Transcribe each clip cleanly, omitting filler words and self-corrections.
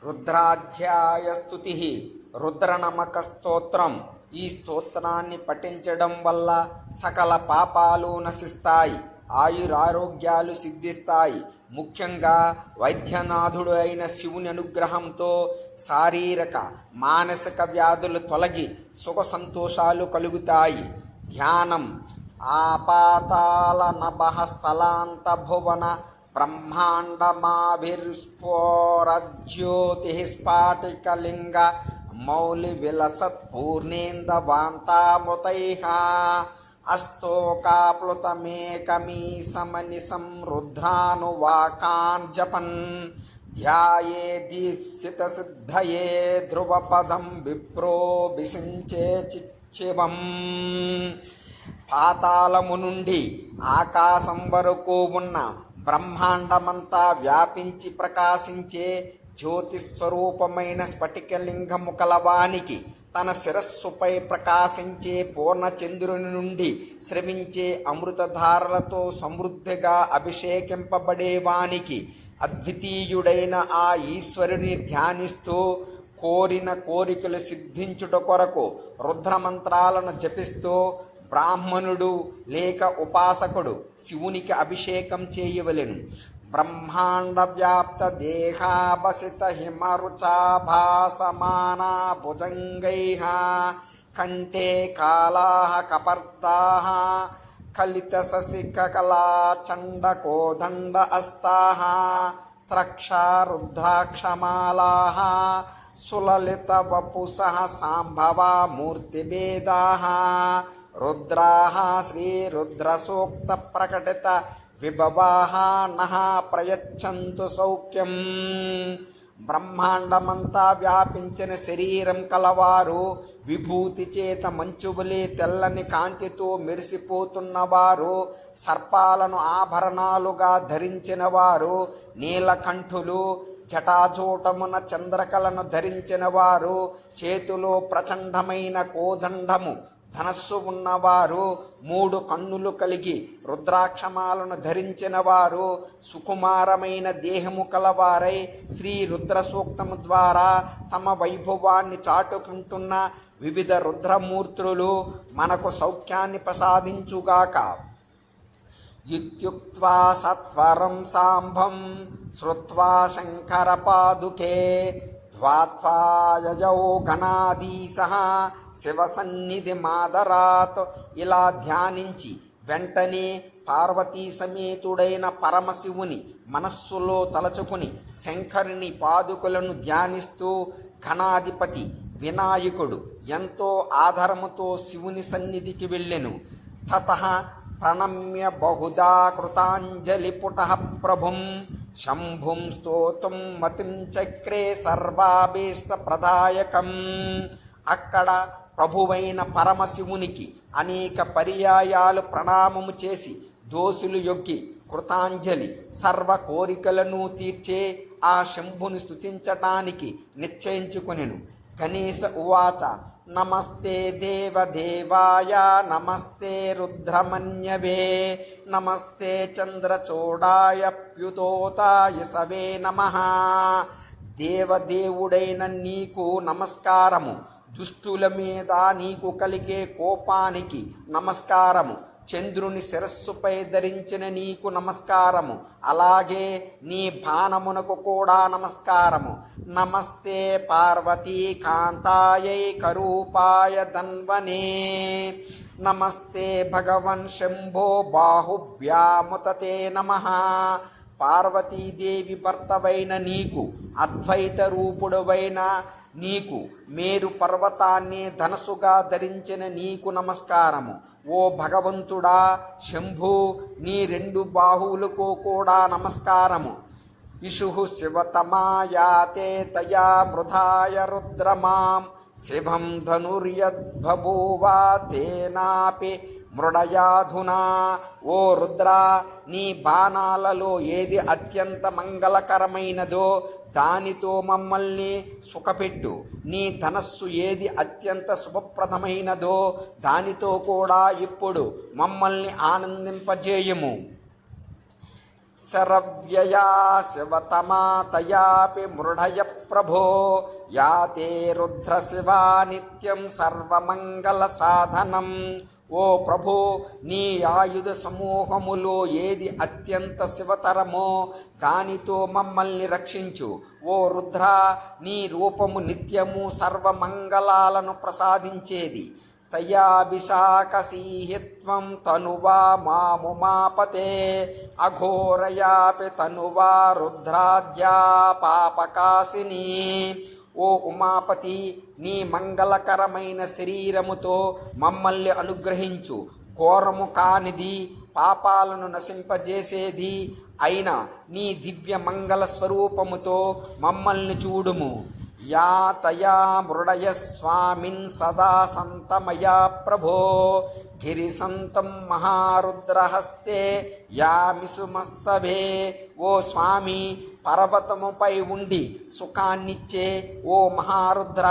రుద్రాధ్యాయ స్తుతి రుద్రనమక స్తోత్రం. ఈ స్తోత్రాన్ని పఠించడం వల్ల సకల పాపాలు నశిస్తాయి, ఆయురారోగ్యాలు సిద్ధిస్తాయి. ముఖ్యంగా వైద్యనాథుడు అయిన శివుని అనుగ్రహంతో శారీరక మానసిక వ్యాధులు తొలగి సుఖ సంతోషాలు కలుగుతాయి. ధ్యానం. ఆపాతాల నభః స్థలాంత భువన బ్రహ్మాండమాభిర్స్ఫోరజ్యోతి స్ఫాటికలింగ మౌలి విలసత్ పూర్ణేందవాంతామృతైః అస్తోకాప్లుతమేకమీశమనిశం రుద్రానువాకాన్ జపన్ ధ్యాయేదీప్సిత సిద్ధయే ధ్రువపదం విప్రో విసించే చిచ్చివం. పాతాళము నుండి ఆకాశం వరకు ఉన్న బ్రహ్మాండమంతా వ్యాపించి ప్రకాశించే జ్యోతిస్వరూపమైన స్ఫటికలింగము కలవానికి తన శిరస్సుపై ప్రకాశించే పూర్ణచంద్రుని నుండి స్రవించే అమృతధారలతో సమృద్ధిగా అభిషేకింపబడేవానికి అద్వితీయుడైన ఆ ఈశ్వరుని ధ్యానిస్తూ కోరిన కోరికలు సిద్ధించుట కొరకు రుద్రమంత్రాలను జపిస్తూ బ్రాహ్మణుడు లేక ఉపాసకుడు శివునికి అభిషేకం చేయవలెను. బ్రహ్మాండ వ్యాప్త దేహాభసిత హిమరుచాభాసమానా భుజంగైః కంఠే కాళాః కపర్దాః కలిత శశికలా చండకోదండ అస్తాః త్రక్షా రుద్రాక్షమాలాః సులలిత వపుసః సాంభవా మూర్తిభేదాః రుద్రాః శ్రీరుద్రసూక్త ప్రకటిత విభవాః నః ప్రయచ్చంతు సౌఖ్యం. బ్రహ్మాండమంతా వ్యాపించిన శరీరం కలవారు, విభూతి చేత మంచువలే తెల్లని కాంతితో మెరిసిపోతున్నవారు, సర్పాలను ఆభరణాలుగా ధరించిన వారు, నీలకంఠులు, జటాజూటమున చంద్రకలను ధరించిన వారు, చేతిలో ప్రచండమైన కోదండము ధనస్సు ఉన్నవారు, 3 కన్నులు కలిగి రుద్రాక్షమాలను ధరించిన వారు, సుకుమారమైన దేహము కలవారై శ్రీ రుద్ర సూక్తము ద్వారా తమ వైభవాన్ని చాటుకుంటున్న వివిధ రుద్రమూర్తులు మనకు సౌఖ్యాన్ని ప్రసాదించుగాక. ఇత్యుక్త్వా సత్వరం సాంభం శ్రుత్వా శంకర పాదుకే ద్వాత్వాయజౌ గణాధీశః శివసన్నిధి మాదరాత్. ఇలా ధ్యానించి వెంటనే పార్వతీ సమేతుడైన పరమశివుని మనస్సులో తలచుకుని శంకరుని పాదుకులను ధ్యానిస్తూ గణాధిపతి వినాయకుడు ఎంతో ఆధారముతో శివుని సన్నిధికి వెళ్ళెను. తతః ప్రణమ్య బహుదా కృతాంజలి పుటః ప్రభుం శంభుం స్తోతుం మతిం చక్రే సర్వాభీష్ట ప్రదాయకం. అక్కడ ప్రభువైన పరమశివునికి అనేక పర్యాయాలు ప్రణామము చేసి దోసులు యొక్కి కృతాంజలి సర్వ కోరికలను తీర్చే ఆ శంభుని స్తుతించటానికి నిశ్చయించుకొనెను. గణేశ ఉవాచ నమస్తే దేవదేవాయ నమస్తే రుద్రమన్యవే నమస్తే చంద్రచూడాయ ప్యుతోతాయ సవే నమః. దేవదేవుడైన నీకు నమస్కారము, దుష్టుల మీద నీకు కలిగే కోపానికి నమస్కారము, చంద్రుని శిరస్సుపై ధరించిన నీకు నమస్కారము, అలాగే నీ బాణమునకు కూడా నమస్కారము. నమస్తే పార్వతీ కాంతాయై కరూపాయ ధన్వనే నమస్తే భగవన్ శంభో బాహుభ్యాముతతే నమః. పార్వతీదేవి భర్తవైన నీకు, అద్వైత రూపుడవైన నీకు, మేరు పర్వతాన్ని ధనసుగా ధరించిన నీకు నమస్కారము. ఓ భగవంతుడా శంభు, నీ 2 బాహువులకు కూడా నమస్కారము. ఇషుః శివతమాయాతే తయా మృధాయ రుద్రమాం శివం ధనుర్యద్బభూవ తేనాపి మృడయాధునా. ఓ రుద్ర, నీ బాణాలలో ఏది అత్యంత మంగళకరమైనదో దానితో మమ్మల్ని సుఖపెట్టు. నీ ధనస్సు ఏది అత్యంత శుభప్రదమైనదో దానితో కూడా ఇప్పుడు మమ్మల్ని ఆనందింపజేయము. శరవ్యయా శివతమా తయాపి మృఢయ ప్రభో యాతే రుద్రశివా నిత్యం సర్వమంగళ సాధనం. ఓ ప్రభో, నీ ఆయుధ సమూహములో ఏది అత్యంత శివతరమో దానితో మమ్మల్ని రక్షించు. ఓ రుద్ర, నీ రూపము నిత్యము సర్వమంగళాలను ప్రసాదించేది. తయాభిషాకసీహిత్వం తనువా మాముమాపతే అఘోరయాపి తనువా రుద్రాద్యా పాపకాసిని. ఓ ఉమాపతి, నీ మంగళకరమైన శరీరముతో మమ్మల్ని అనుగ్రహించు. ఘోరము కానిది, పాపాలను నశింపజేసేది అయిన నీ దివ్య మంగళ స్వరూపముతో మమ్మల్ని చూడుము. యా తయా మృడయ స్వామిన్ సదా సంతమయా ప్రభో గిరిసంతం మహారుద్రహస్తే యామిసుమస్తభే. ఓ స్వామి, పర్వతముపై ఉండి సుఖాన్నిచ్చే ఓ మహారుద్ర,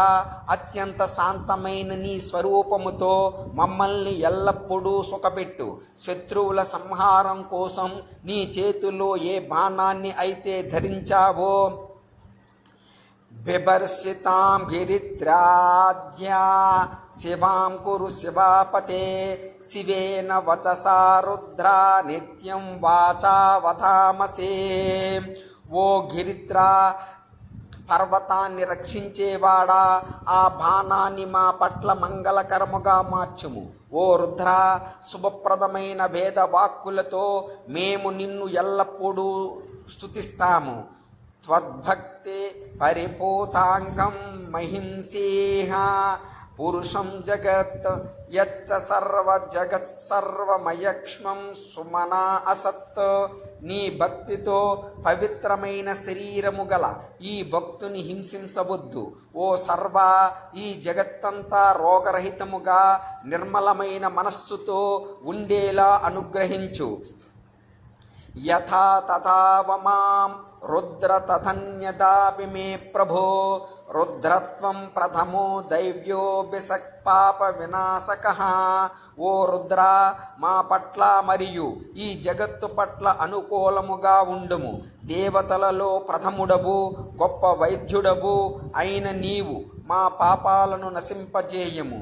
అత్యంత శాంతమైన నీ స్వరూపముతో మమ్మల్ని ఎల్లప్పుడూ సుఖపెట్టు. శత్రువుల సంహారం కోసం నీ చేతిలో ఏ బాణాన్ని అయితే ధరించావో బిభర్షితాం గిరిత్రాధ్యా శివాం కురు శివాపతే శివేన వచసా రుద్రా నిత్యం వాచా వధామసే. ఓ గిరిత్ర, పర్వతాన్ని రక్షించేవాడా, ఆ బాణాన్ని మా పట్ల మంగళకరముగా మార్చుము. ఓ రుద్ర, శుభప్రదమైన వేద వాక్కులతో మేము నిన్ను ఎల్లప్పుడూ స్తుతిస్తాము. త్వద్భక్తి పరిపూతాంగం మహింసేహ పురుషం జగత్ యచ్చ సర్వ జగత్ సర్వమయక్ష్మం సుమనా అసత్. నీ భక్తితో పవిత్రమైన శరీరము గల ఈ భక్తుని హింసించవద్దు. ఓ సర్వ, ఈ జగత్తంతా రోగరహితముగా నిర్మలమైన మనస్సుతో ఉండేలా అనుగ్రహించు. యథా తథావమాం రుద్ర తథన్యదాపి మే ప్రభో రుద్రత్వం ప్రథమో దైవ్యోభిషక్ పాప వినాశకః. ఓ రుద్ర, మా పట్ల మరియు ఈ జగత్తు పట్ల అనుకూలముగా ఉండుము. దేవతలలో ప్రథముడవు, గొప్ప వైద్యుడవు అయిన నీవు మా పాపాలను నశింపజేయము.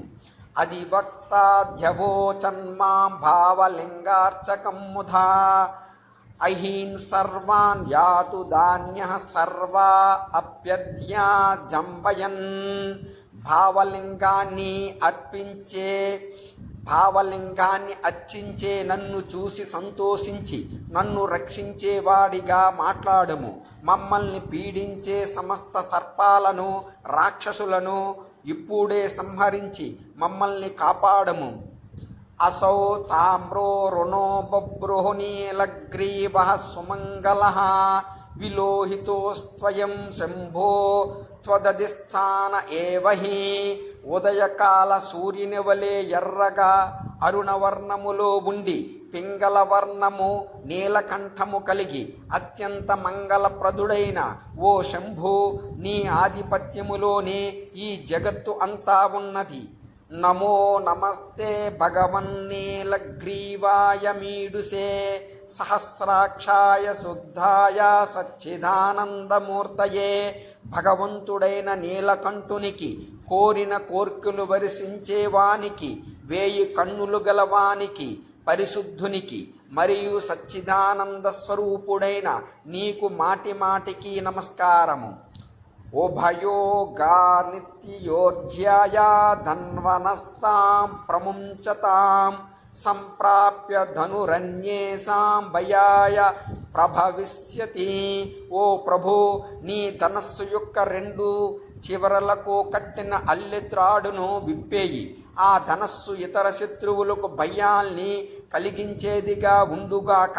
అధివక్తాధ్యవోచన్మాం భావలింగార్చకం ముధా అహీన్ సర్వాన్ యాతు ధాన్యః సర్వా అప్యధ్యా జంబయన్. భావలింగాన్ని అర్చించే నన్ను చూసి సంతోషించి నన్ను రక్షించేవాడిగా మాట్లాడుము. మమ్మల్ని పీడించే సమస్త సర్పాలను, రాక్షసులను ఇప్పుడే సంహరించి మమ్మల్ని కాపాడము. అసౌ తామ్రో రుణో బభ్రుహునీలగ్రీవః సుమంగళః విలోహితోస్త్వయం శంభో త్వదధిస్థాన ఏవహి. ఉదయకాల సూర్యుని వలె ఎర్రగా అరుణవర్ణములో ఉండి పింగళవర్ణము నీలకంఠము కలిగి అత్యంత మంగళప్రదుడైన ఓ శంభు, నీ ఆధిపత్యములోనే ఈ జగత్తు అంతా ఉన్నది. నమో నమస్తే భగవన్నీలగ్రీవాయ మీడుసే సహస్రాక్షాయ శుద్ధాయ సచ్చిదానందమూర్తయే. భగవంతుడైన నీలకంఠునికి, కోరిన కోర్కెలు వరిసించేవానికి, 1000 కన్నులు గలవానికి, పరిశుద్ధునికి మరియు సచ్చిదానంద స్వరూపుడైన నీకు మాటి మాటికి నమస్కారము. ఉభయోగా నిత్యోధ్యాయా ధన్వనస్తాం ప్రముంచతాం సంప్రాప్య ధనురన్యేషాం భయాయ ప్రభవిష్యతి. ఓ ప్రభు, నీ ధనస్సు యొక్క 2 చివరలకు కట్టిన అల్లెత్రాడును విప్పేయి. ఆ ధనస్సు ఇతర శత్రువులకు భయాల్ని కలిగించేదిగా ఉండుగాక.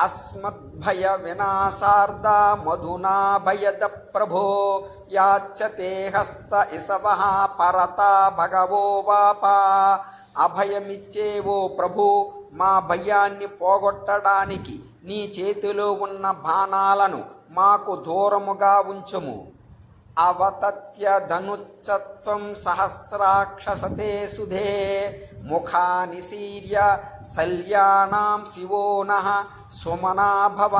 అస్మద్భయ వినాశార్ద మధునా భయద ప్రభో యాచ్యతే హస్త ఇసవః పరతా భగవో వాపా. అభయమిచ్చేవో ప్రభు, మా భయాన్ని పోగొట్టడానికి నీ చేతిలో ఉన్న బాణాలను మాకు దూరముగా ఉంచుము. అవతత్య ధనుచ్చత్వం సహస్రాక్షసతే సుధే ముఖాని శీర్య శల్యానాం శివో నః సుమనా భవ.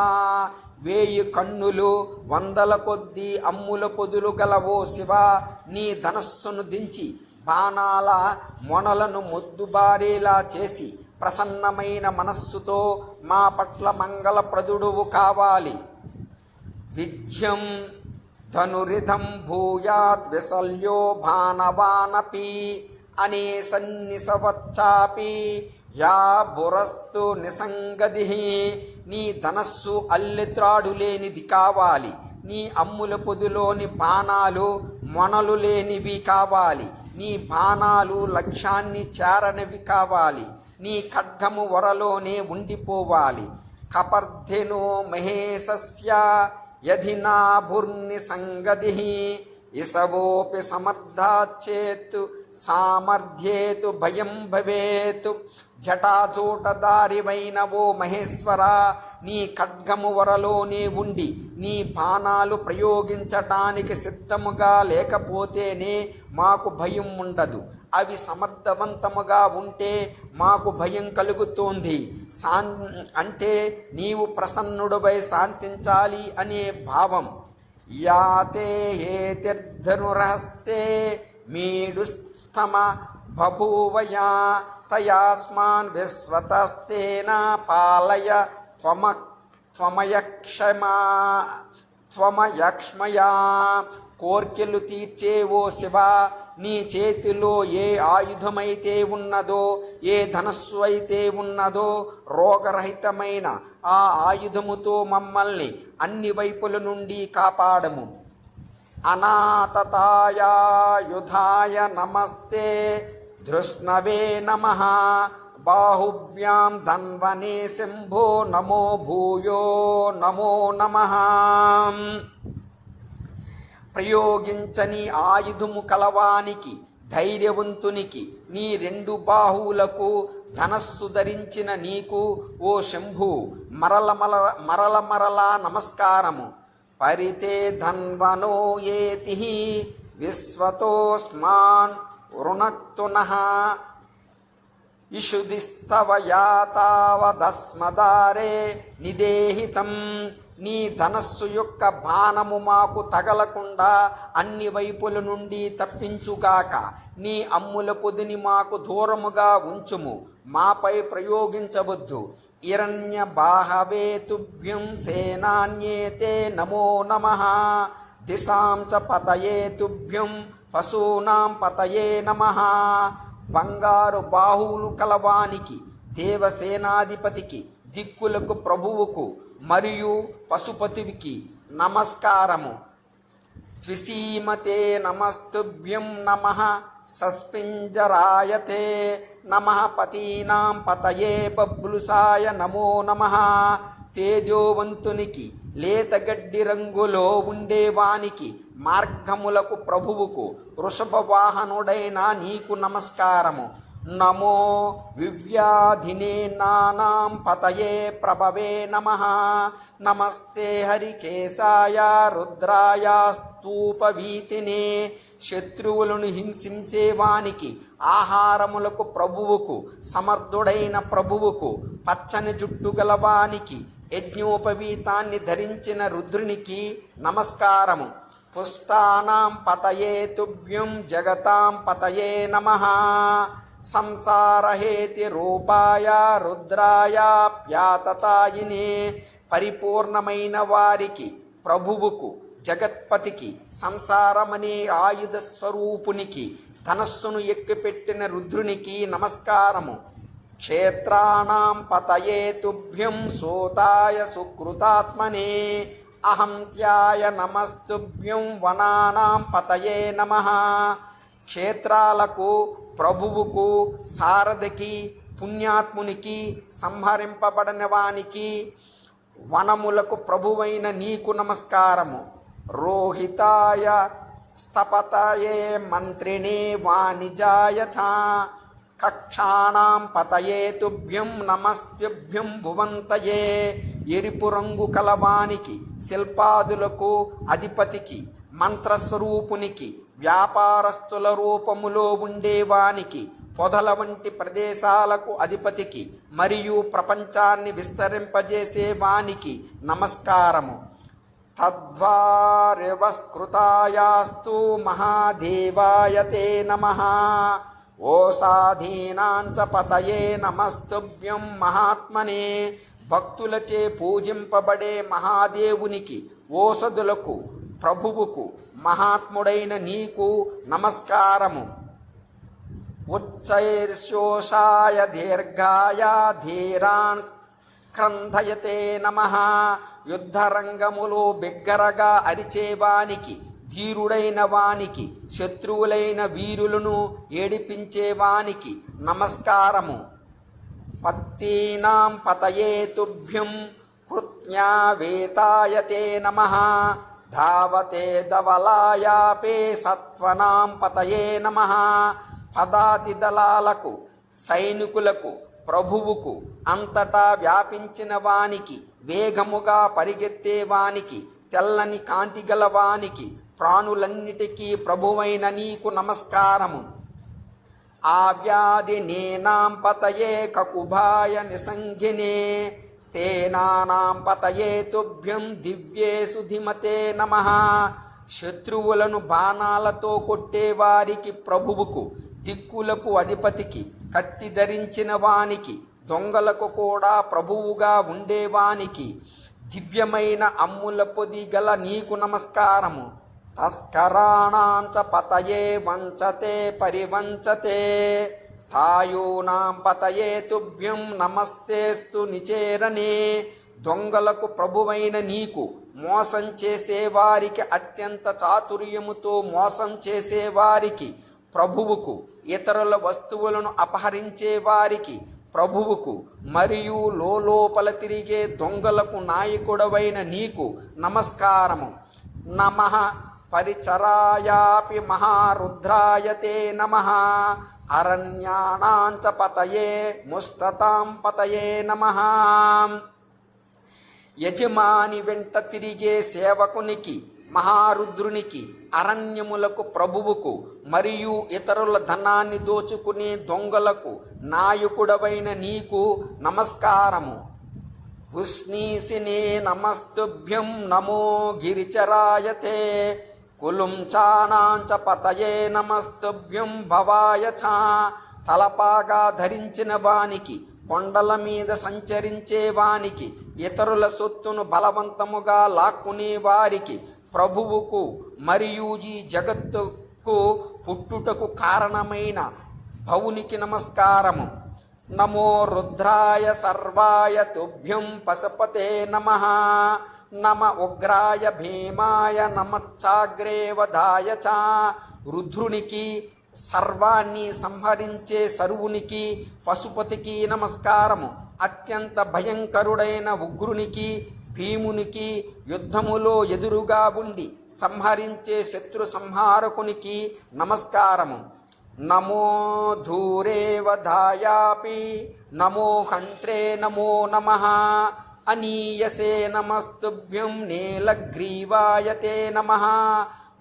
1000 కన్నులు 100 కొద్దీ అమ్ముల పొదులు గలవో శివ, నీ ధనస్సును దించి బాణాల మొనలను మొద్దుబారేలా చేసి ప్రసన్నమైన మనస్సుతో మా పట్ల మంగళప్రదుడువు కావాలి. విద్యం ధనురిధం భూయాత్ విశల్యో భానవానపి అనే సన్నిసవచ్చాపి యా బురస్తు నిసంగది. నీ ధనస్సు అల్లెత్రాడు లేనిది కావాలి. నీ అమ్ముల పొదులోని బాణాలు మొనలు లేనివి కావాలి. నీ బాణాలు లక్ష్యాన్ని చేరనివి కావాలి. నీ ఖడ్గము వరలోనే ఉండిపోవాలి. కపర్ధెనో మహేశస్య యధినాభుర్ని సంగది ఇసవోపి సమర్థాచేత్ సామర్థ్యేతు భయం భవేత్. జటాజోటదారివైన ఓ మహేశ్వర, నీ ఖడ్గము వరలోనే ఉండి నీ బాణాలు ప్రయోగించటానికి సిద్ధముగా లేకపోతేనే మాకు భయం ఉండదు. అవి సమర్థవంతముగా ఉంటే మాకు భయం కలుగుతోంది. అంటే నీవు ప్రసన్నుడిపై శాంతించాలి అనే భావం. యాతే హేతిర్ధనురహస్తే మీడుస్తమ బభూవయా తయాస్మాన్ విశ్వతస్తేన పాలయ త్వమయక్ష్మయా. కోర్కెలు తీర్చే ఓ శివ, నీ చేతిలో ఏ ఆయుధమైతే ఉన్నదో, ఏ ధనస్సు అయితే ఉన్నదో, రోగరహితమైన ఆ ఆయుధముతో మమ్మల్ని అన్ని వైపుల నుండి కాపాడము. అనాతతాయ యుధాయ నమస్తే ధృష్ణవే నమః. బాహుభ్యాం ధన్వనే శంభో నమో భూయో నమో నమః. ప్రయోగించని ఆయుధము కలవానికి ధైర్యవంతునికి నీ 2 బాహువులకు ధనస్సు ధరించిన నీకు ఓ శంభు మరల నమస్కారము. పరితే ధన్వనో ఏతి విశ్వతోస్మాన్ వృణక్తునః ఇషుదిస్తవ యాతావదస్మదారే నిదేహితం. నీ ధనస్సు యొక్క బాణము మాకు తగలకుండా అన్ని వైపుల నుండి తప్పించుగాక. నీ అమ్ముల పొదిని మాకు దూరముగా ఉంచుము, మాపై ప్రయోగించవద్దు. హిరణ్య బాహవే తుభ్యం సేనాన్యేతే నమో నమః. దిశాం చ పతయే తుభ్యం పశూనాం పతయే నమః. బంగారు బాహువులు కలవానికి, దేవసేనాధిపతికి, దిక్కులకు ప్రభువుకు మరియు పశుపతికి నమస్కారము. త్విసీమతే నమస్తుభ్యం నమః సస్పింజరాయతే నమః. పతీనాం పతయే బబ్లుసాయ నమో నమః. తేజోవంతునికి, లేతగడ్డి రంగులో ఉండేవానికి, మార్గములకు ప్రభువుకు, వృషభ వాహనుడైన నీకు నమస్కారము. నమో వివ్యాధినే నానాం పతయే ప్రభవే నమః. నమస్తే హరికేశాయ రుద్రాయ స్తూపవీతినే. శత్రువులను హింసించేవానికి, ఆహారములకు ప్రభువుకు, సమర్థుడైన ప్రభువుకు, పచ్చని జుట్టు గలవానికి, యజ్ఞోపవీతాన్ని ధరించిన రుద్రునికి నమస్కారము. పుష్టానాం పతయే తుభ్యం జగతాం పతయే నమః. సంసారహేతి రూపాయ రుద్రాయ ప్యాతతాయినే. పరిపూర్ణమైన వారికి, ప్రభువుకు, జగత్పతికి, సంసారమనే ఆయుధ స్వరూపునికి, ధనస్సును ఎక్కుపెట్టిన రుద్రునికి నమస్కారము. క్షేత్రాణాం పతయే తుభ్యం సోతాయ సుకృతాత్మనే. అహంత్యాయ నమస్తుభ్యం వనానాం పతయే నమః. క్షేత్రాలకు, ప్రభువుకు, సారథికి, పుణ్యాత్మునికి, సంహరింపబడిన వానికి, వనములకు ప్రభువైన నీకు నమస్కారము. రోహితాయ స్థపతయే మంత్రిణే వాణిజాయ చ. కక్షాణాం పతయే తుభ్యం నమస్తుభ్యం భువంతయే. ఎరుపు రంగు కలవానికి, శిల్పాదులకు అధిపతికి, మంత్రస్వరూపునికి, వ్యాపారస్తుల రూపములో ఉండేవానికి, పొదల వంటి ప్రదేశాలకు అధిపతికి మరియు ప్రపంచాన్ని విస్తరింపజేసేవానికి నమస్కారము. తద్వారివస్కృతాయాస్తు మహాదేవాయ తే నమః. ఓ సాధీనాంచ పతయే నమస్తుభ్యం మహాత్మనే. భక్తులచే పూజింపబడే మహాదేవునికి, ఓషధులకు ప్రభువుకు, మహాత్ముడైన నీకు నమస్కారము. ఉచ్చైర్శోషాయ దీర్ఘాయ ధీరాన్ క్రంధయతే నమః. యుద్ధరంగములో బిగ్గరగా అరిచేవానికి, ధీరుడైన వానికి, శత్రువులైన వీరులను ఏడిపించేవానికి నమస్కారము. పత్తీనాం పతయే తుభ్యం కృత్జ్ఞావేతాయ తే నమః. ధావతే ధవలాయాపే సత్వనాం పతయే నమః. పదాతి దళాలకు, సైనికులకు, ప్రభువుకు, అంతటా వ్యాపించిన వానికి, వేగముగా పరిగెత్తేవానికి, తెల్లని కాంతి గలవానికి, ప్రాణులన్నిటికీ ప్రభువైన నీకు నమస్కారము. ఆవ్యాధి నేనాం పతయే కకుభాయ నిసంగినే. స్థేనానాం పతయే తుభ్యం దివ్యేషు ధిమతే నమః. శత్రువులను బాణాలతో కొట్టేవారికి ప్రభువుకు, దిక్కులకు అధిపతికి, కత్తి ధరించిన వానికి, దొంగలకు కూడా ప్రభువుగా ఉండేవానికి, దివ్యమైన అమ్ముల పొది గల నీకు నమస్కారము. తస్కరాణాం చ పతయే వంచతే పరివంచతే. స్థాయూనాం పతయే తుభ్యం నమస్తేస్తు నిచేరనే. దొంగలకు ప్రభువైన నీకు, మోసం చేసేవారికి, అత్యంత చాతుర్యముతో మోసం చేసేవారికి ప్రభువుకు, ఇతరుల వస్తువులను అపహరించేవారికి ప్రభువుకు, మరియు లోపల తిరిగే దొంగలకు నాయకుడవైన నీకు నమస్కారము. నమః పరిచరాయాపి మహారుద్రాయ తే నమః. అరణ్యానాంచ పతయే ముష్టతాం పతయే నమః. యజమాని వెంట తిరిగే సేవకునికి, మహారుద్రునికి, అరణ్యములకు ప్రభువుకు, మరియు ఇతరుల ధనాన్ని దోచుకునే దొంగలకు నాయకుడవైన నీకు నమస్కారము. ఉష్ణీసినే నమస్తుభ్యం నమో గిరిచరాయతే. కులుంచానాంచ పతయే నమస్తుభ్యం భవాయ చ. తలపాగా ధరించిన వానికి, కొండల మీద సంచరించే వానికి, ఇతరుల సొత్తును బలవంతముగా లాక్కునే వారికి ప్రభువుకు, మరియు ఈ జగత్తుకు పుట్టుటకు కారణమైన భవునికి నమస్కారము. నమో రుద్రాయ సర్వాయ తుభ్యం పశుపతే నమః. నమ ఉగ్రాయ భీమాయ నమచ్చాగ్రే వధాయ చ. రుద్రునికి, సర్వాన్ని సంహరించే సర్వునికి, పశుపతికి నమస్కారము. అత్యంత భయంకరుడైన ఉగ్రునికి, భీమునికి, యుద్ధములో ఎదురుగా ఉండి సంహరించే శత్రు సంహారకునికి నమస్కారము. నమో ధూరే వధాయాపి నమో హంత్రే నమో నమః. అనీయసే నమస్తుభ్యం నీలగ్రీవాయ తే నమః.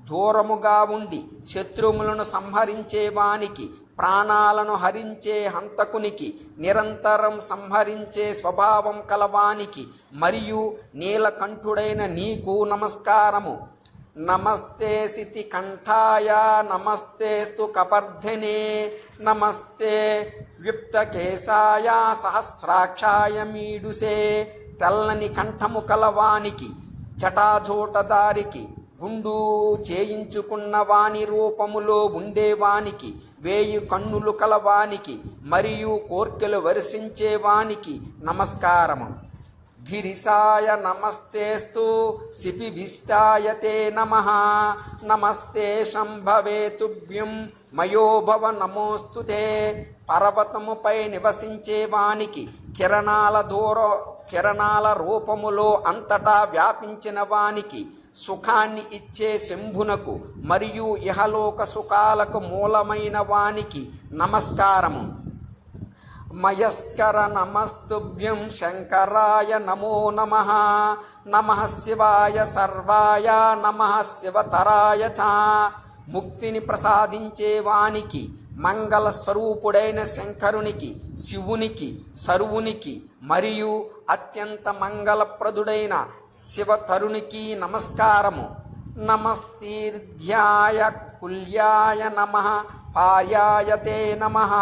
దూరముగా ఉండి శత్రువులను సంహరించేవానికి, ప్రాణాలను హరించే హంతకునికి, నిరంతరం సంహరించే స్వభావం కలవానికి, మరియు నీలకంఠుడైన నీకు నమస్కారము. నమస్తే సితి కంఠాయ నమస్తేస్తు కపర్ధనే. నమస్తే వ్యుప్తకేశాయ సహస్రాక్షాయ మీడుసే. తెల్లని కంఠము కలవానికి, జటాజోటదారికి, గుండు చేయించుకున్న వాని రూపములో ఉండేవానికి, 1000 కన్నులు కలవానికి, మరియు కోర్కెలు వర్షించేవానికి నమస్కారము. గిరిసాయ నమస్తేస్తు శిపివిష్టాయ తే నమః. నమస్తే శంభవే తుభ్యం మయోభవ నమోస్తుతే. పర్వతముపై నివసించేవానికి, కిరణాల రూపములో అంతటా వ్యాపించిన వానికి, సుఖాన్ని ఇచ్చే శంభునకు, మరియు ఇహలోక సుఖాలకు మూలమైన వానికి నమస్కారము. మయస్కర నమస్తుభ్యం శంకరాయ నమో నమః. నమః శివాయ సర్వాయ నమః శివతరాయ చ. ముక్తిని ప్రసాదించే వానికి, మంగళ స్వరూపుడైన శంకరునికి, శివునికి, సర్వునికి మరియు అత్యంత మంగళప్రదుడైన శివతరునికి నమస్కారము. నమస్తీర్ధ్యాయ కుల్యాయ నమః. పార్యాయ తే నమః.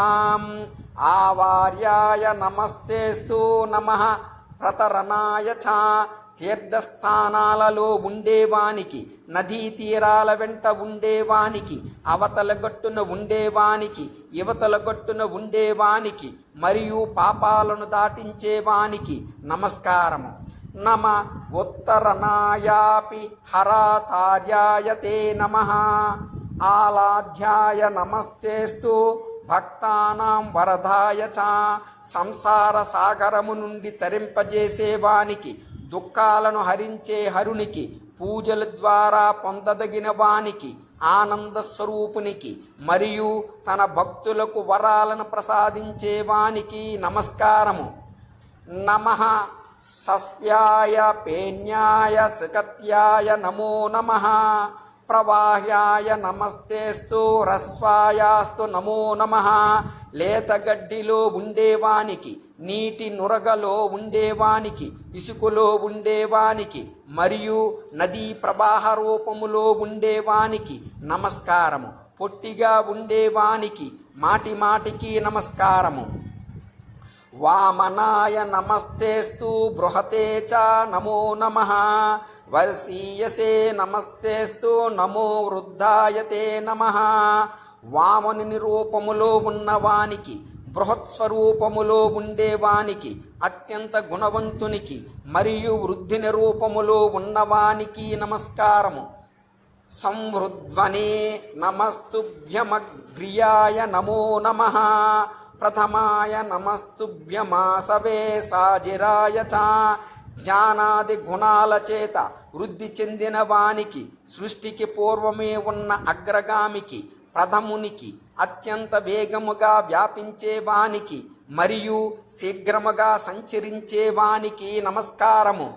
ఆవార్యాయ నమస్తేస్తు నమః. ప్రతరణాయ చ. తీర్థస్థానాలలో ఉండేవానికి, నదీ తీరాల వెంట ఉండేవానికి, అవతల గట్టున ఉండేవానికి, యువతల గట్టున ఉండేవానికి మరియు పాపాలను దాటించేవానికి నమస్కారము. నమ ఉత్తరనాయాపి హరాతార్యాయ తే నమః. ఆలాధ్యాయ నమస్తేస్తు భక్తానాం వరదాయ చ. సంసార సాగరము నుండి తరింపజేసేవానికి, దుఃఖాలను హరించే హరునికి, పూజల ద్వారా పొందదగిన వానికి, ఆనంద స్వరూపునికి మరియు తన భక్తులకు వరాలను ప్రసాదించే వానికి నమస్కారము. నమః సస్యాయ పేన్యాయ సుకత్యాయ నమో నమః. ప్రవాహ్యాయ నమస్తేస్తు రస్వాయాస్తు నమో నమః. లేతగడ్డిలో ఉండేవానికి, నీటి నురగలో ఉండేవానికి, ఇసుకలో ఉండేవానికి మరియు నదీ ప్రవాహ రూపములో ఉండేవానికి నమస్కారము. పొట్టిగా ఉండేవానికి మాటి మాటికి నమస్కారము. వామనాయ నమస్తేస్తు బృహతే చ నమో నమః. వర్షీయసే నమస్తేస్తు నమో వృద్ధాయ తే నమః. వామనుని రూపములో ఉన్నవానికి, బృహత్స్వరూపములో ఉండేవానికి, అత్యంత గుణవంతునికి మరియు వృద్ధిని రూపములో ఉన్నవానికి నమస్కారము. సంవృద్ధ్వనే నమస్తుభ్యమగ్ర్యాయ నమో నమః. ప్రథమాయ నమస్తుభ్యమాసవే సాజిరాయ చ. జ్ఞానాది గుణాల చేత వృద్ధి చెందిన వానికి, సృష్టికి పూర్వమే ఉన్న అగ్రగామికి, ప్రథమునికి, అత్యంత వేగముగా వ్యాపించేవానికి మరియు శీఘ్రముగా సంచరించేవానికి నమస్కారము.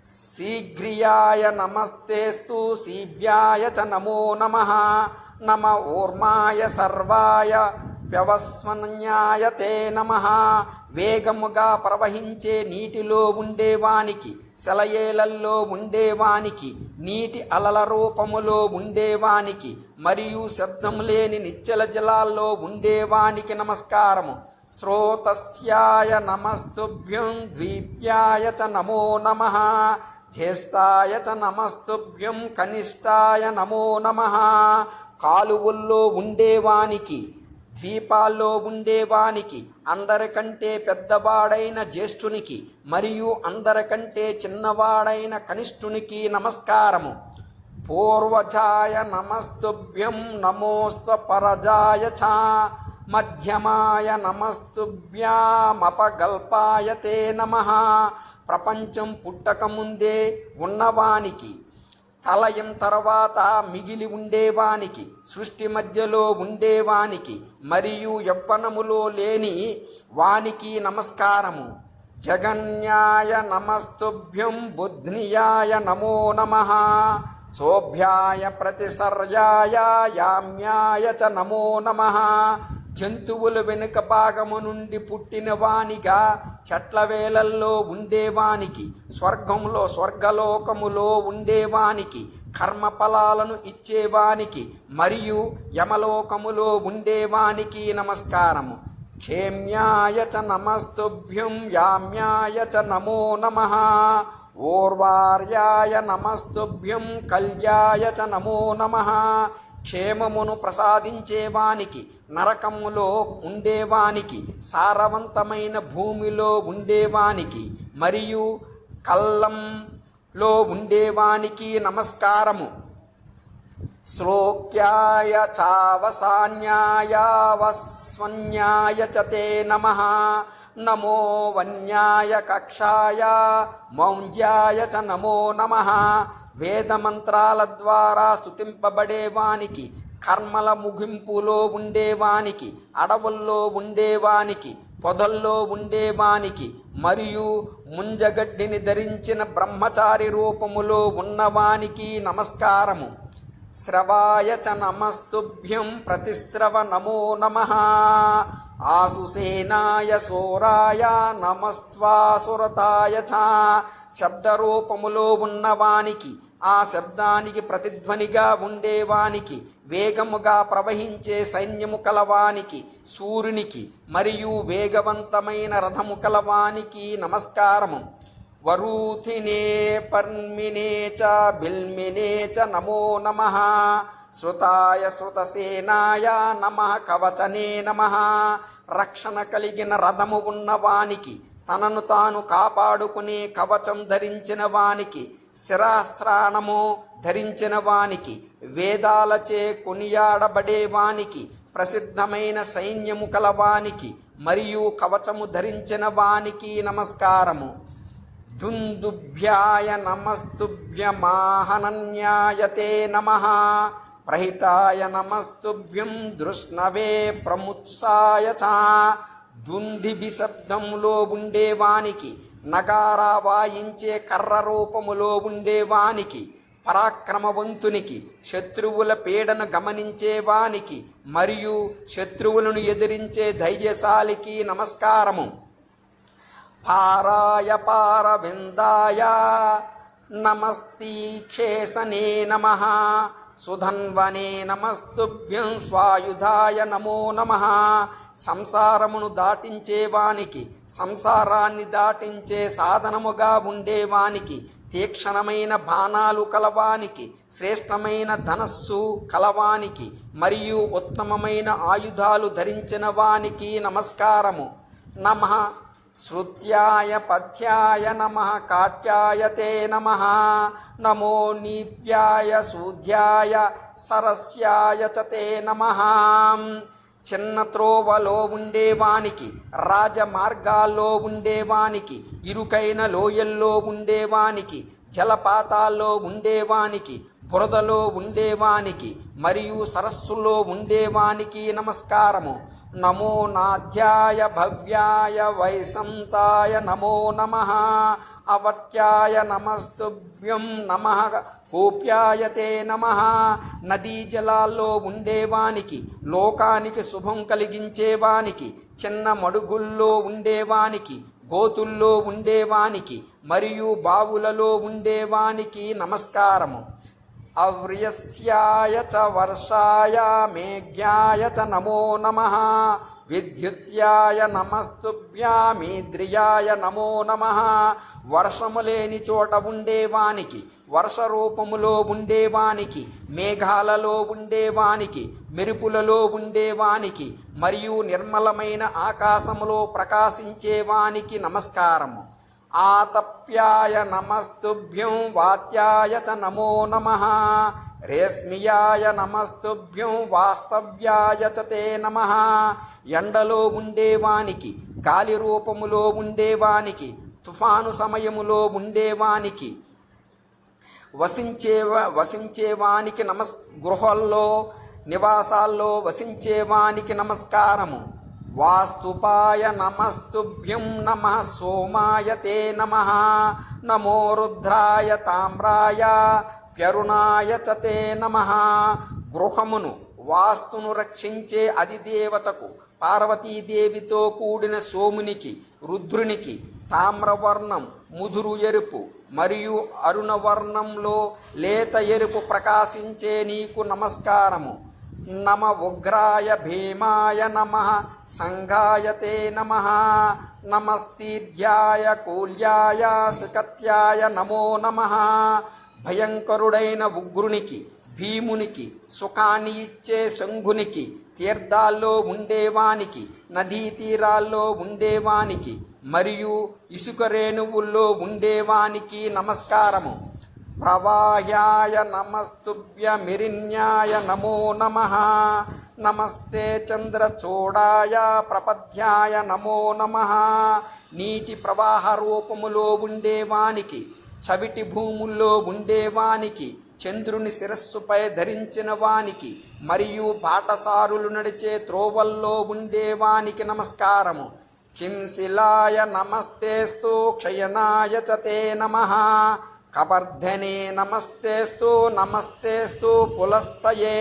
శీఘ్రియాయ నమస్తేస్తు శీవ్యాయ చ నమో నమః. నమ ఊర్మాయ సర్వాయ వ్యవస్మన్యాయ తే నమః. వేగముగా ప్రవహించే నీటిలో ఉండేవానికి, సెలయేలల్లో ఉండేవానికి, నీటి అలల రూపములో ఉండేవానికి మరియు శబ్దం లేని నిశ్చల జలాల్లో ఉండేవానికి నమస్కారము. శ్రోతస్యాయ నమస్తుభ్యం ద్వీప్యాయ చ నమో నమః. జ్యేష్ఠాయ చ నమస్తుభ్యం కనిష్టాయ నమో నమః. కాలువల్లో ఉండేవానికి, ద్వీపాల్లో ఉండేవానికి, అందరికంటే పెద్దవాడైన జ్యేష్ఠునికి మరియు అందరికంటే చిన్నవాడైన కనిష్ఠునికి నమస్కారము. పూర్వజాయ నమస్తుభ్యం నమోస్త్వపరజాయ చ. మధ్యమాయ నమస్తుభ్యామపగల్పాయ తే నమః. ప్రపంచం పుట్టకముందే ఉన్నవానికి, ప్రళయం తర్వాత మిగిలి ఉండేవానికి, సృష్టి మధ్యలో ఉండేవానికి మరియు యవ్వనములో లేని వానికి నమస్కారము. జగన్యాయ నమస్తుభ్యం బుద్ధ్నియాయ నమో నమః. శోభ్యాయ ప్రతిసర్యాయ యామ్యాయ చ నమో నమః. జంతువుల వెనుక భాగము నుండి పుట్టిన వానిగా, చెట్ల వేలల్లో ఉండేవానికి, స్వర్గంలో స్వర్గలోకములో ఉండేవానికి, కర్మఫలాలను ఇచ్చేవానికి మరియు యమలోకములో ఉండేవానికి నమస్కారము. క్షేమ్యాయ చ నమస్తుభ్యం యామ్యాయ చ నమో నమః. ఓర్వార్యాయ నమస్తుభ్యం కల్యాయ చ నమో నమః. క్షేమమును ప్రసాదించేవానికి, నరకములో ఉండేవానికి, సారవంతమైన భూమిలో ఉండేవానికి మరియు కల్లంలో ఉండేవానికి నమస్కారము. శ్లోక్యాయ చావసాన్యాయ వస్వన్యాయ చ తే నమః. నమో వన్యాయ కక్షాయ మౌంజ్యాయ చ నమో నమః. వేదమంత్రాల ద్వారా స్తుతింపబడేవానికి, కర్మల ముగింపులో ఉండేవానికి, అడవుల్లో ఉండేవానికి, పొదల్లో ఉండేవానికి మరియు ముంజగడ్డిని ధరించిన బ్రహ్మచారి రూపములో ఉన్నవానికి నమస్కారము. శ్రవాయ చ నమస్తుభ్యం ప్రతిశ్రవ నమో నమః. ఆసుసేనాయ సోరాయ నమస్త్వాసురతాయ చ. శబ్దరూపములో ఉన్నవానికి, ఆ శబ్దానికి ప్రతిధ్వనిగా ఉండేవానికి, వేగముగా ప్రవహించే సైన్యము కలవానికి, సూర్యునికి మరియు వేగవంతమైన రథము కలవానికి నమస్కారము. వరూథినే పర్మినే చ బిల్మినే చ నమో నమః. శ్రుతాయ శ్రుతసేనాయ నమః. కవచనే నమః. రక్షణ కలిగిన రథము ఉన్నవానికి, తనను తాను కాపాడుకునే కవచం ధరించిన వానికి, శిరాస్త్రాణము ధరించిన వానికి, వేదాలచే కొనియాడబడే వానికి, ప్రసిద్ధమైన సైన్యము కలవానికి మరియు కవచము ధరించిన వానికి నమస్కారము. దుందుభ్యాయ నమస్తుభ్యమాహనన్యాయతే నమః. ప్రహితాయ నమస్తుభ్యం దృష్ణవే ప్రముత్సాయ చ. దుందిబి శబ్దంలో ఉండేవానికి, నగారా వాయించే కర్ర రూపములో ఉండేవానికి, పరాక్రమవంతునికి, శత్రువుల పీడను గమనించేవానికి మరియు శత్రువులను ఎదిరించే ధైర్యశాలికి నమస్కారము. పారాయ పారవిందాయ నమస్తీక్షేసనే నమః. సుధన్వనే నమస్తుభ్యం స్వాయుధాయ నమో నమః. సంసారమును దాటించేవానికి, సంసారాన్ని దాటించే సాధనముగా ఉండేవానికి, తీక్షణమైన బాణాలు కలవానికి, శ్రేష్టమైన ధనస్సు కలవానికి మరియు ఉత్తమమైన ఆయుధాలు ధరించిన వానికి నమస్కారము. నమః శ్రుత్యాయ పథ్యాయ నమః. కాట్యాయతే నమః. నమో నీప్యాయ సూధ్యాయ సరస్యాయ చ తే నమః. చిన్న త్రోవలో ఉండేవానికి, రాజమార్గాల్లో ఉండేవానికి, ఇరుకైన లోయల్లో ఉండేవానికి, జలపాతాల్లో ఉండేవానికి, బురదలో ఉండేవానికి మరియు సరస్సులో ఉండేవానికి నమస్కారము. నమో నాధ్యాయ భవ్యాయ వైసంతాయ నమో నమః. అవట్యాయ నమస్తుభ్యం నమః. కోప్యాయతే నమః. నదీ జలాల్లో ఉండేవానికి, లోకానికి శుభం కలిగించేవానికి, చిన్న మడుగుల్లో ఉండేవానికి, గోతుల్లో ఉండేవానికి మరియు బావులలో ఉండేవానికి నమస్కారము. అవ్రియస్యాయ చ వర్షాయ మేఘ్యాయ చ నమో నమః. విద్యుత్యాయ నమస్తుభ్యామీద్రియాయ నమో నమః. వర్షము లేని చోట ఉండేవానికి, వర్ష రూపములో ఉండేవానికి, మేఘాలలో ఉండేవానికి, మెరుపులలో ఉండేవానికి మరియు నిర్మలమైన ఆకాశములో ప్రకాశించేవానికి నమస్కారము. ఆతప్యాయ నమస్తుభ్యం వాత్యాయ చ నమో నమః. రేష్మియాయ నమస్తుభ్యం వాస్తవ్యాయ చ తే నమః. ఎండలో ఉండేవానికి, గాలి రూపములో ఉండేవానికి, తుఫాను సమయములో ఉండేవానికి, వసించేవానికి గృహాల్లో నివాసాల్లో వసించేవానికి నమస్కారము. వాస్తుపాయ నమస్తుభ్యం నమః. సోమాయ తే నమః. నమో రుద్రాయ తామ్రాయ ప్యరుణాయ చ తే నమః. గృహమును, వాస్తును రక్షించే అధిదేవతకు, పార్వతీదేవితో కూడిన సోమునికి, రుద్రునికి, తామ్రవర్ణం, ముదురు ఎరుపు మరియు అరుణవర్ణంలో లేత ఎరుపు ప్రకాశించే నీకు నమస్కారము. నమ ఉగ్రాయ భీమాయ నమః. సంఘాయ తే నమః. నమస్తీర్యాయ కూల్యాయ సికత్యాయ నమో నమః. భయంకరుడైన ఉగ్రునికి, భీమునికి, సుఖాన్ని ఇచ్చే శంఘునికి, తీర్థాల్లో ఉండేవానికి, నదీ తీరాల్లో ఉండేవానికి మరియు ఇసుక రేణువుల్లో ఉండేవానికి నమస్కారము. ప్రవాహ్యాయ నమస్తుభ్యమిరిన్యాయ నమో నమః. నమస్తే చంద్రచూడాయ ప్రపద్యాయ నమో నమః. నీటి ప్రవాహ రూపములో ఉండేవానికి, చవిటి భూముల్లో ఉండేవానికి, చంద్రుని శిరస్సుపై ధరించిన వానికి మరియు బాటసారులు నడిచే త్రోవల్లో ఉండేవానికి నమస్కారము. కింశిలాయ నమస్తేస్తు క్షయనాయ చ తే నమః కబర్ధనే నమస్తేస్తు పులస్తయే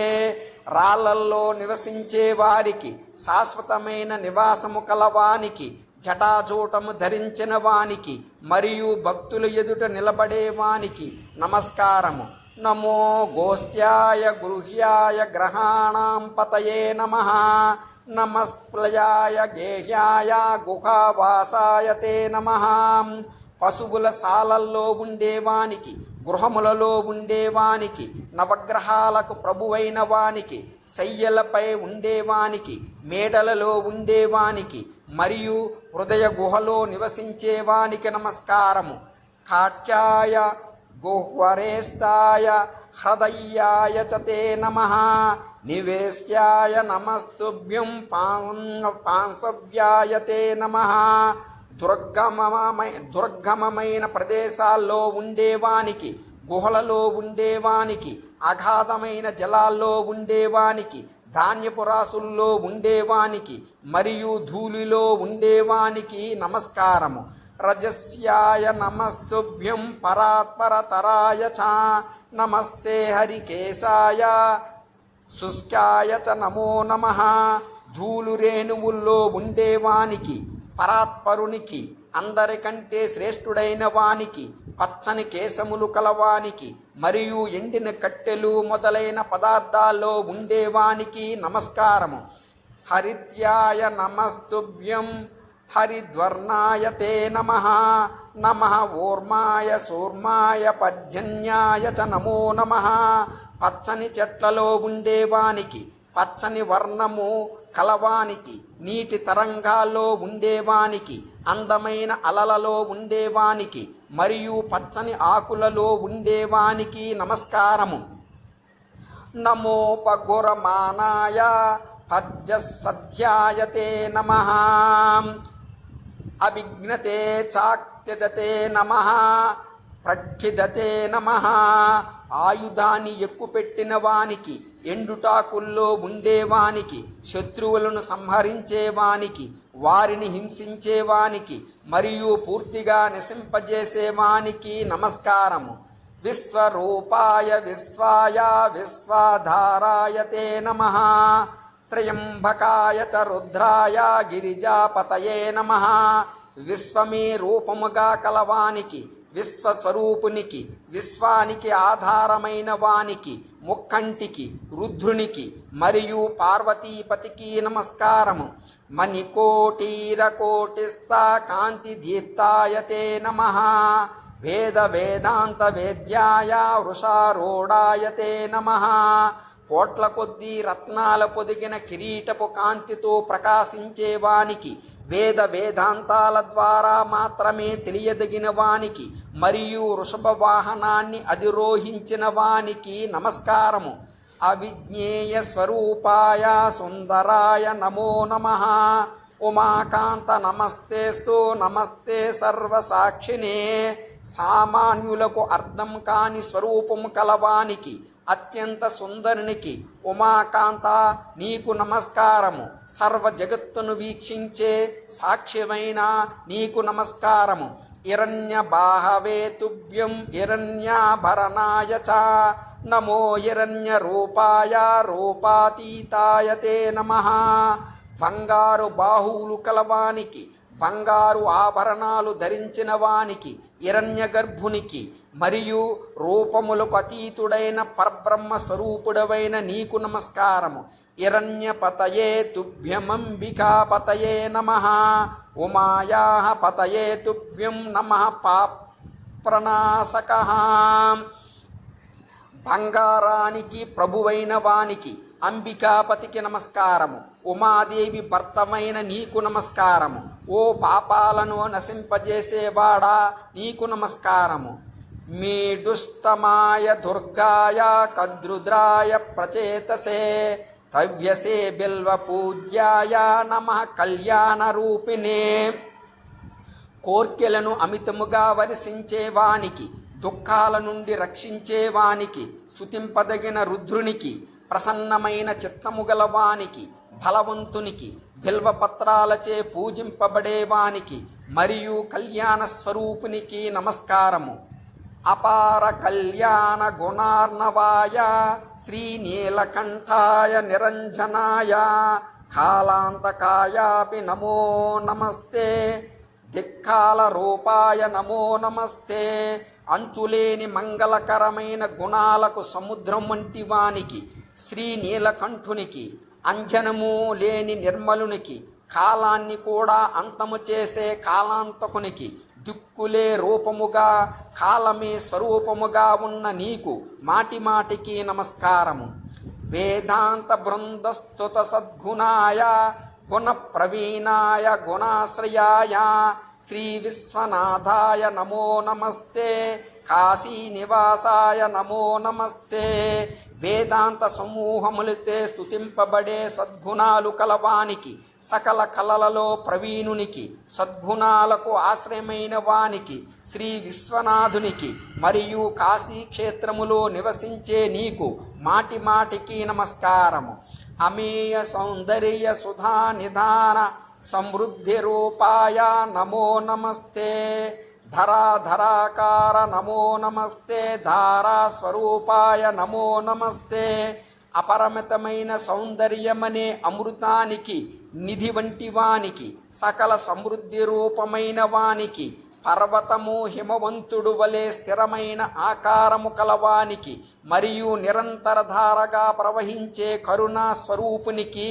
రాళ్ళల్లో నివసించే వారికి శాశ్వతమైన నివాసము కలవానికి జటాజూటము ధరించిన వానికి మరియు భక్తుల ఎదుట నిలబడేవానికి నమస్కారము. నమో గోష్ఠ్యాయ గృహ్యాయ గ్రహాణాం పతయే నమః నమస్ప్లయాయ గేహ్యాయ గుహావాసాయ తే నమః పశువుల శాలల్లో ఉండేవానికి గృహములలో ఉండేవానికి నవగ్రహాలకు ప్రభువైన వానికి శయ్యలపై ఉండేవానికి మేడలలో ఉండేవానికి మరియు హృదయ గుహలో నివసించేవానికి నమస్కారము. కాట్యాయ గుహ్వరేస్తాయ హృదయాయ చ తే నమః నివేశ్యాయ నమస్తుభ్యం పాంసవ్యాయ తే నమః దుర్గమమైన ప్రదేశాల్లో ఉండేవానికి గుహలలో ఉండేవానికి అగాధమైన జలాల్లో ఉండేవానికి ధాన్యపు రాసుల్లో ఉండేవానికి మరియు ధూళిలో ఉండేవానికి నమస్కారము. రజస్యాయ నమస్తుభ్యం పరాత్పరతరాయ చ నమస్తే హరికేశాయ శుష్కాయ చ నమో నమః ధూళి రేణువుల్లో ఉండేవానికి పరాత్పరునికి అందరికంటే శ్రేష్ఠుడైన వానికి పచ్చని కేశములు కలవానికి మరియు ఎండిన కట్టెలు మొదలైన పదార్థాల్లో ఉండేవానికి నమస్కారము. హరిత్యాయ నమస్తుభ్యం హరిద్వర్ణాయ తే నమః ఊర్మాయ సూర్మాయ పర్జన్యాయ చ నమో నమః పచ్చని చెట్లలో ఉండేవానికి పచ్చని వర్ణము కలవానికి నీటి తరంగాల్లో ఉండేవానికి అందమైన అలలలో ఉండేవానికి మరియు పచ్చని ఆకులలో ఉండేవానికి నమస్కారము. నమోపగురమానాయ పజ్జసధ్యాయ తే నమః అవిఘ్నతే చాక్తిదతే నమః ప్రక్షిదతే నమః ఆయుధాన్ని ఎక్కుపెట్టిన వానికి ఎండుటాకుల్లో ఉండేవానికి శత్రువులను సంహరించేవానికి వారిని హింసించేవానికి మరియు పూర్తిగా నశింపజేసేవానికి నమస్కారము. విశ్వరూపాయ విశ్వాయ విశ్వాధారాయ తే నమః త్రయంబకాయ చ రుద్రాయ గిరిజాపతయే నమః విశ్వమే రూపముగా కలవానికి విశ్వస్వరూపునికి విశ్వానికి ఆధారమైన వానికి ముక్కంటికి రుద్రునికి మరియు పార్వతీపతికి నమస్కారము. మణికోటీరకోటిస్థ కాంతి దీప్తాయ తే నమః వేద వేదాంత వేద్యాయ వృషారూఢాయ తే నమః కోట్ల కొద్దీ రత్నాల పొదిగిన కిరీటపు కాంతితో ప్రకాశించేవానికి వేద వేదాంతాల ద్వారా మాత్రమే తెలియదగిన వానికి మరియు వృషభ వాహనాన్ని అధిరోహించిన వానికి నమస్కారము. అవిజ్ఞేయ స్వరూపాయ సుందరాయ నమో నమః ఉమాకాంత నమస్తేస్తు నమస్తే సర్వసాక్షినే సామాన్యులకు అర్థం కాని స్వరూపము కలవానికి అత్యంత సుందరునికి ఉమాకాంత నీకు నమస్కారము. సర్వ జగత్తును వీక్షించే సాక్ష్యమైన నీకు నమస్కారము. హిరణ్య బాహవే తుభ్యం హిరణ్యాభరణాయ చ నమో హిరణ్య రూపాయ రూపాతీతాయ తే నమః బంగారు బాహువులు కలవానికి బంగారు ఆభరణాలు ధరించిన వానికి హిరణ్య గర్భునికి మరియు రూపములకు అతీతుడైన పరబ్రహ్మ స్వరూపుడవైన నీకు నమస్కారము. హిరణ్యపతయే తుభ్యమంబికాపతయే నమః ఉమాయాః పతయే తుభ్యం నమః పాప్రణాశకః బంగారానికి ప్రభువైన వానికి అంబికాపతికి నమస్కారము. ఉమాదేవి భర్తమైన నీకు నమస్కారము. ఓ పాపాలను నశింపజేసేవాడా నీకు నమస్కారము. మీడుష్టమాయ దుర్గాయ కద్రుద్రాయ ప్రచేతసే తవ్యసే బిల్వ పూజ్యాయ నమః కళ్యాణ రూపిణే కోర్కెలను అమితముగా వర్షించేవానికి దుఃఖాల నుండి రక్షించేవానికి స్తుతింపదగిన రుద్రునికి ప్రసన్నమైన చిత్తము గలవానికి బలవంతునికి బిల్వపత్రాలచే పూజింపబడేవానికి మరియు కళ్యాణ స్వరూపునికి నమస్కారము. అపార కళ్యాణ గుణార్ణవాయ శ్రీనీలకంఠాయ నిరంజనాయ కాలాంతకాయాపి నమో నమస్తే. దిక్కాల రూపాయ నమో నమస్తే. అంతులేని మంగళకరమైన గుణాలకు సముద్రం వంటి వానికి శ్రీనీలకంఠునికి, అంజనము లేని నిర్మలునికి, కాలాన్ని కూడా అంతము చేసే కాలాంతకునికి, దిక్కులే రూపముగా కాలమే స్వరూపముగా ఉన్న నీకు మాటి మాటికి నమస్కారము. వేదాంత బృందస్తుత సద్గుణాయ గుణ ప్రవీణాయ గుణాశ్రయాయ శ్రీ విశ్వనాథాయ నమో నమస్తే. కాశీ నివాసాయ నమో నమస్తే. వేదాంత సమూహములతో స్తుతింపబడే సద్గుణాలు కలవానికి, సకల కళలలో ప్రవీణునికి, సద్గుణాలకు ఆశ్రయమైన వానికి, శ్రీ విశ్వనాథునికి మరియు కాశీ క్షేత్రములో నివసించే నీకు మాటి మాటికి నమస్కారము. అమేయ సౌందర్య సుధా నిధాన సమృద్ధి రూపాయ నమో నమస్తే. ధరాధరాకార నమో నమస్తే. ధారా స్వరూపాయ నమో నమస్తే. అపరిమితమైన సౌందర్యమనే అమృతానికి నిధి వంటి వానికి, సకల సమృద్ధి రూపమైన వానికి, పర్వతము హిమవంతుడు వలె స్థిరమైన ఆకారము కలవానికి మరియు నిరంతర ధారగా ప్రవహించే కరుణా స్వరూపునికి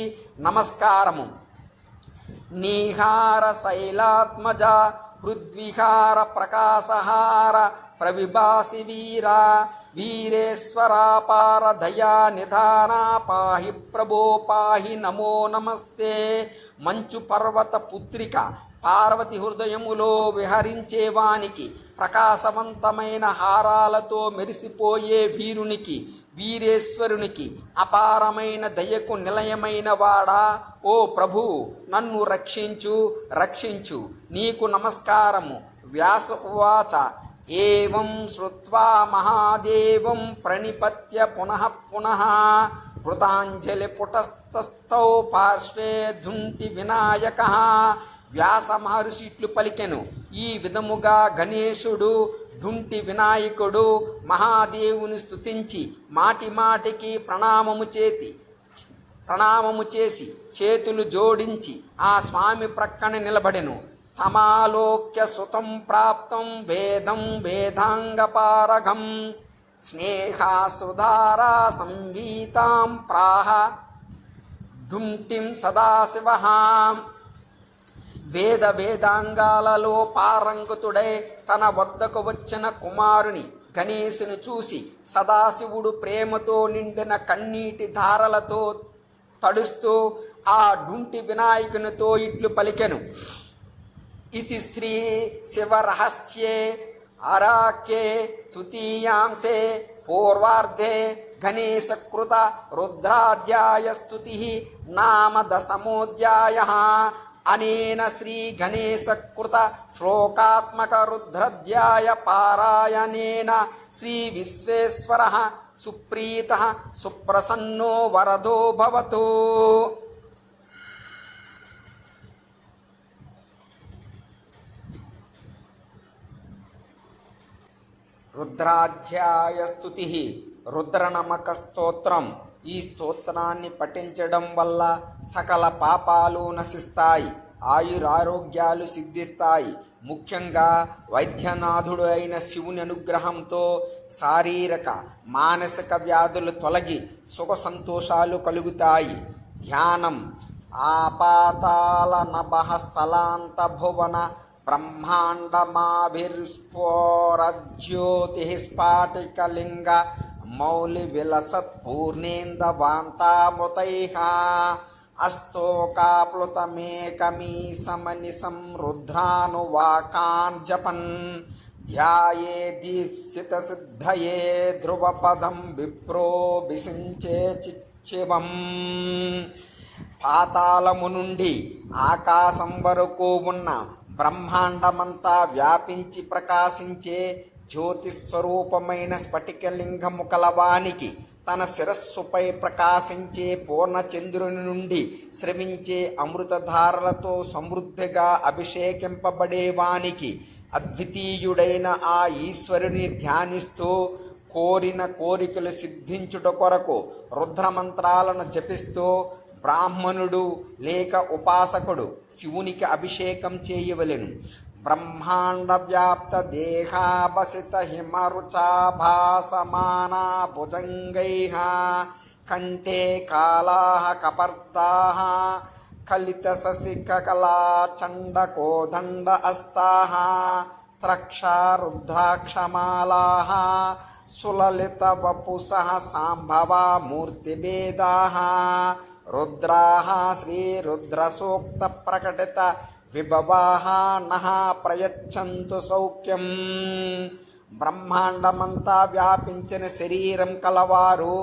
నమస్కారము. నీహార శైలాత్మజ పృథ్వీహార ప్రకాశహార ప్రవిభాసి వీర వీరేశ్వరాపార దయా నిధాన పాహి ప్రభో పాహి నమో నమస్తే. మంచు పర్వత పుత్రిక పార్వతి హృదయములో విహరించేవానికి, ప్రకాశవంతమైన హారాలతో మెరిసిపోయే వీరునికి, వీరేశ్వరునికి, అపారమైన దయకు నిలయమైన వాడా, ఓ ప్రభు నన్ను రక్షించు రక్షించు. నీకు నమస్కారము. వ్యాస ఉవాచ ఏవం శ్రుత్వా మహాదేవం ప్రణిపత్య పునః పునః కృతాంజలి పుటస్థస్థౌ పార్శ్వే ధుంటి వినాయక. వ్యాస మహర్షి ఇట్లు పలికెను. ఈ విధముగా గణేశుడు ఢుంటి వినాయకుడు మహాదేవుని స్తుతించి మాటి మాటికి ప్రణామము చేసి చేతులు జోడించి ఆ స్వామి ప్రక్కన నిలబడెను. తమాలోక్య సుతం ప్రాప్తం వేదం వేదాంగపారగం స్నేహాశ్రుధారా సంగీతాం ప్రాహ ఢుంటిం సదాశివ. వేదాంగాలలో పారంగతుడై తన వద్దకు వచ్చిన కుమారుని గణేశుని చూసి సదాశివుడు ప్రేమతో నిండిన కన్నీటి ధారలతో తడుస్తూ ఆ ఢుంటి వినాయకునితో ఇట్లు పలికెను. ఇది శ్రీ శివరహస్యే అరాఖ్యే తృతీయాంశే పూర్వార్ధే గణేశకృత రుద్రాధ్యాయ స్తుతి నామ దశమోధ్యాయ. అనేన శ్రీ గణేశకృత శ్లోకాత్మక రుద్రాధ్యాయ పారాయణేన శ్రీ విశ్వేశ్వరః సుప్రీతః సుప్రసన్నో వరదో భవతు. రుద్రాధ్యాయ స్తుతి రుద్రనమక స్తోత్రం. ఈ స్తోత్రాన్ని పఠించడం వల్ల సకల పాపాలు నశిస్తాయి, ఆయురారోగ్యాలు సిద్ధిస్తాయి. ముఖ్యంగా వైద్యనాథుడు అయిన శివుని అనుగ్రహంతో శారీరక మానసిక వ్యాధులు తొలగి సుఖ సంతోషాలు కలుగుతాయి. ధ్యానం. ఆపాతాల నభః స్థలాంత భువన బ్రహ్మాండమాభిర్స్ఫోరజ్యోతి స్ఫాటికలింగ మౌలి విలసత్ పూర్ణేందవాంతామృతైః అస్తోకాప్లుతమేకమీశమనిశం రుద్రానువాకాన్ జపన్ ధ్యాయే దీప్సిత సిద్ధయే ధ్రువపదం విప్రో విసించే చిచ్చివం. పాతాళము నుండి ఆకాశం వరకు ఉన్న బ్రహ్మాండమంతా వ్యాపించి ప్రకాశించే జ్యోతిస్వరూపమైన స్ఫటికలింగము కలవానికి తన శిరస్సుపై ప్రకాశించే పూర్ణచంద్రుని నుండి స్రవించే అమృతధారలతో సమృద్ధిగా అభిషేకింపబడేవానికి అద్వితీయుడైన ఆ ఈశ్వరుని ధ్యానిస్తూ కోరిన కోరికలు సిద్ధించుట కొరకు రుద్రమంత్రాలను జపిస్తూ బ్రాహ్మణుడు లేక ఉపాసకుడు శివునికి అభిషేకం చేయవలెను. బ్రహ్మాండ వ్యాప్త దేహాభసిత హిమరుచాభాసమానా భుజంగైః కంఠే కాళాః కపర్దాః కలిత శశికలా చండకోదండ అస్తాః త్రక్షా రుద్రాక్షమాలాః సులలిత వపుసః సాంభవా మూర్తిభేదాః రుద్రాః శ్రీరుద్రసూక్త ప్రకటిత విభవాః నః ప్రయచ్చంతు సౌఖ్యం. బ్రహ్మాండమంతా వ్యాపించిన శరీరం కలవారు